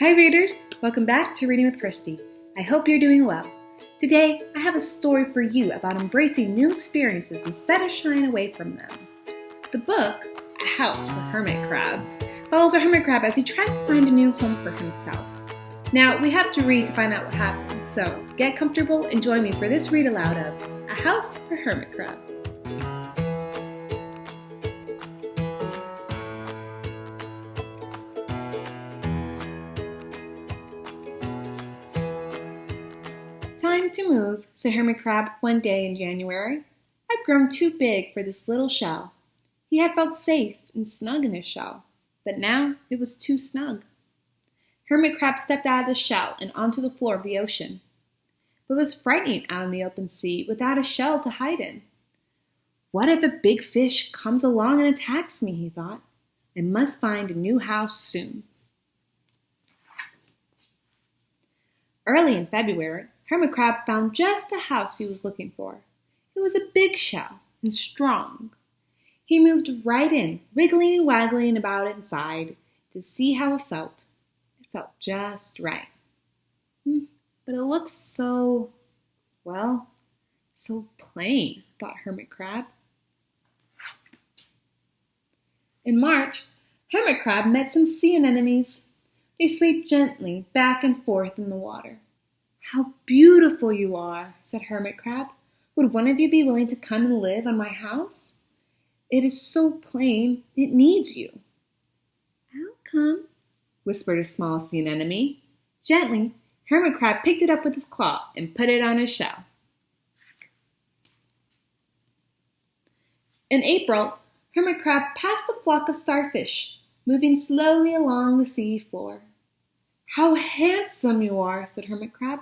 Hi readers, welcome back to Reading with Kristy. I hope you're doing well. Today, I have a story for you about embracing new experiences instead of shying away from them. The book, A House for Hermit Crab, follows a hermit crab as he tries to find a new home for himself. Now, we have to read to find out what happens, so get comfortable and join me for this read aloud of A House for Hermit Crab. Time to move, said Hermit Crab one day in January. I've grown too big for this little shell. He had felt safe and snug in his shell, but now it was too snug. Hermit Crab stepped out of the shell and onto the floor of the ocean. But it was frightening out in the open sea without a shell to hide in. What if a big fish comes along and attacks me, he thought. I must find a new house soon. Early in February, Hermit Crab found just the house he was looking for. It was a big shell and strong. He moved right in, wiggling and waggling about inside to see how it felt. It felt just right. But it looked so plain, thought Hermit Crab. In March, Hermit Crab met some sea anemones. They swayed gently back and forth in the water. How beautiful you are, said Hermit Crab. Would one of you be willing to come and live on my house? It is so plain, it needs you. I'll come, whispered a small sea anemone. Gently, Hermit Crab picked it up with his claw and put it on his shell. In April, Hermit Crab passed a flock of starfish, moving slowly along the sea floor. How handsome you are, said Hermit Crab.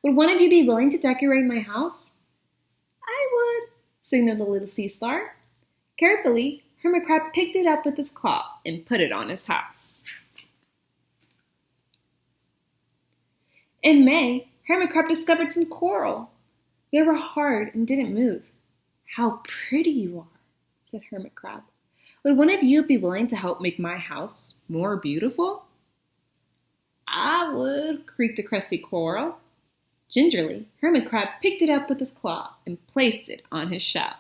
Would one of you be willing to decorate my house? I would, signaled the little sea star. Carefully, Hermit Crab picked it up with his claw and put it on his house. In May, Hermit Crab discovered some coral. They were hard and didn't move. How pretty you are, said Hermit Crab. Would one of you be willing to help make my house more beautiful? I would, creaked a crusty coral. Gingerly, Hermit Crab picked it up with his claw and placed it on his shell.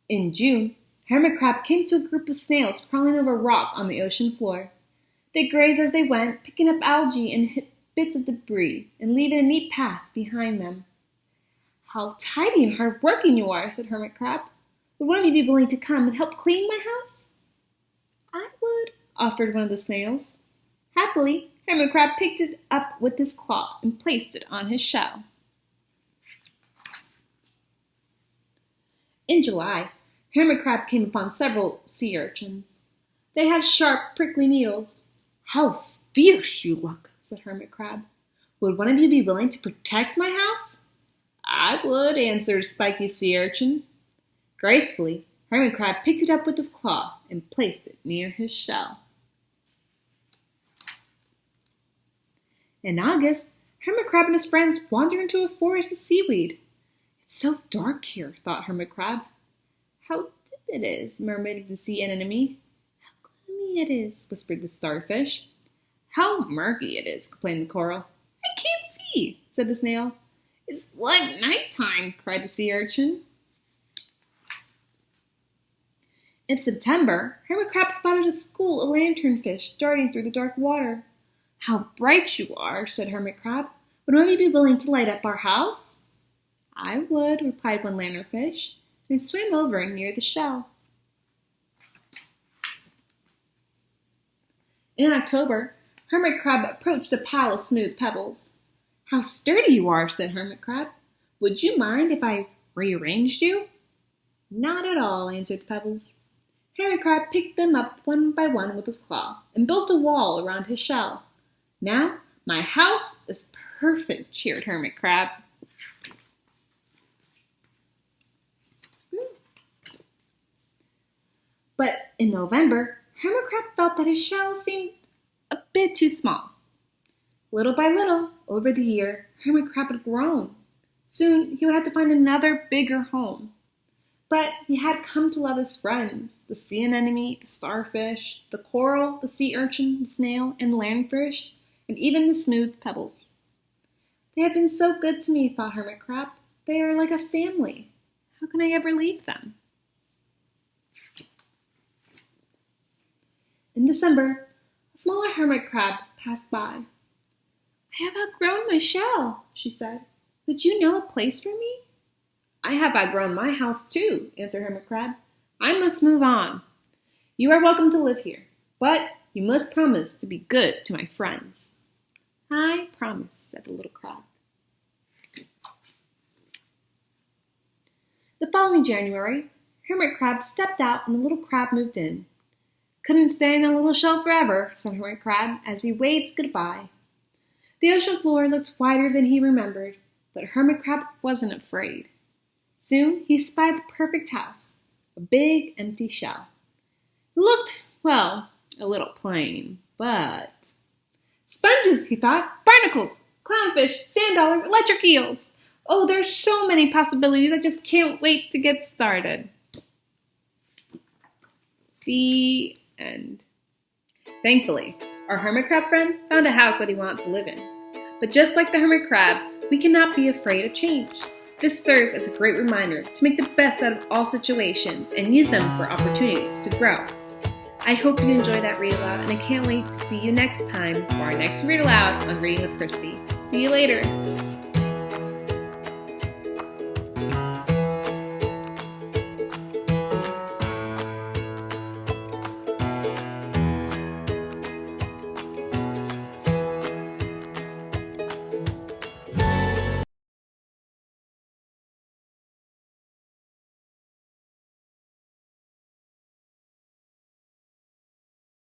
In June, Hermit Crab came to a group of snails crawling over a rock on the ocean floor. They grazed as they went, picking up algae and bits of debris and leaving a neat path behind them. How tidy and hard-working you are, said Hermit Crab. Would one of you be willing to come and help clean my house? I would, offered one of the snails. Happily, Hermit Crab picked it up with his claw and placed it on his shell. In July, Hermit Crab came upon several sea urchins. They had sharp, prickly needles. How fierce you look, said Hermit Crab. Would one of you be willing to protect my house? I would, answered a spiky sea urchin. Gracefully, Hermit Crab picked it up with his claw and placed it near his shell. In August, Hermit Crab and his friends wandered into a forest of seaweed. It's so dark here, thought Hermit Crab. How deep it is, murmured the sea anemone. How gloomy it is, whispered the starfish. How murky it is, complained the coral. I can't see, said the snail. It's like nighttime, cried the sea urchin. In September, Hermit Crab spotted a school of lanternfish darting through the dark water. How bright you are, said Hermit Crab. Would one of you be willing to light up our house? I would, replied one lanternfish, and swam over near the shell. In October, Hermit Crab approached a pile of smooth pebbles. How sturdy you are, said Hermit Crab. Would you mind if I rearranged you? Not at all, answered the pebbles. Hermit Crab picked them up one by one with his claw and built a wall around his shell. Now, my house is perfect, cheered Hermit Crab. But in November, Hermit Crab felt that his shell seemed a bit too small. Little by little, over the year, Hermit Crab had grown. Soon, he would have to find another bigger home. But he had come to love his friends, the sea anemone, the starfish, the coral, the sea urchin, the snail, and the lionfish, and even the smooth pebbles. They have been so good to me, thought Hermit Crab. They are like a family. How can I ever leave them? In December, a smaller hermit crab passed by. I have outgrown my shell, she said. Would you know a place for me? I have outgrown my house too, answered Hermit Crab. I must move on. You are welcome to live here, but you must promise to be good to my friends. I promise, said the little crab. The following January, Hermit Crab stepped out and the little crab moved in. Couldn't stay in that little shell forever, said Hermit Crab as he waved goodbye. The ocean floor looked wider than he remembered, but Hermit Crab wasn't afraid. Soon he spied the perfect house, a big empty shell. It looked, well, a little plain, but... Sponges, he thought, barnacles, clownfish, sand dollars, electric eels. Oh, there's so many possibilities, I just can't wait to get started. The end. Thankfully, our hermit crab friend found a house that he wanted to live in. But just like the hermit crab, we cannot be afraid of change. This serves as a great reminder to make the best out of all situations and use them for opportunities to grow. I hope you enjoyed that read aloud, and I can't wait to see you next time for our next read aloud on Reading with Kristy. See you later.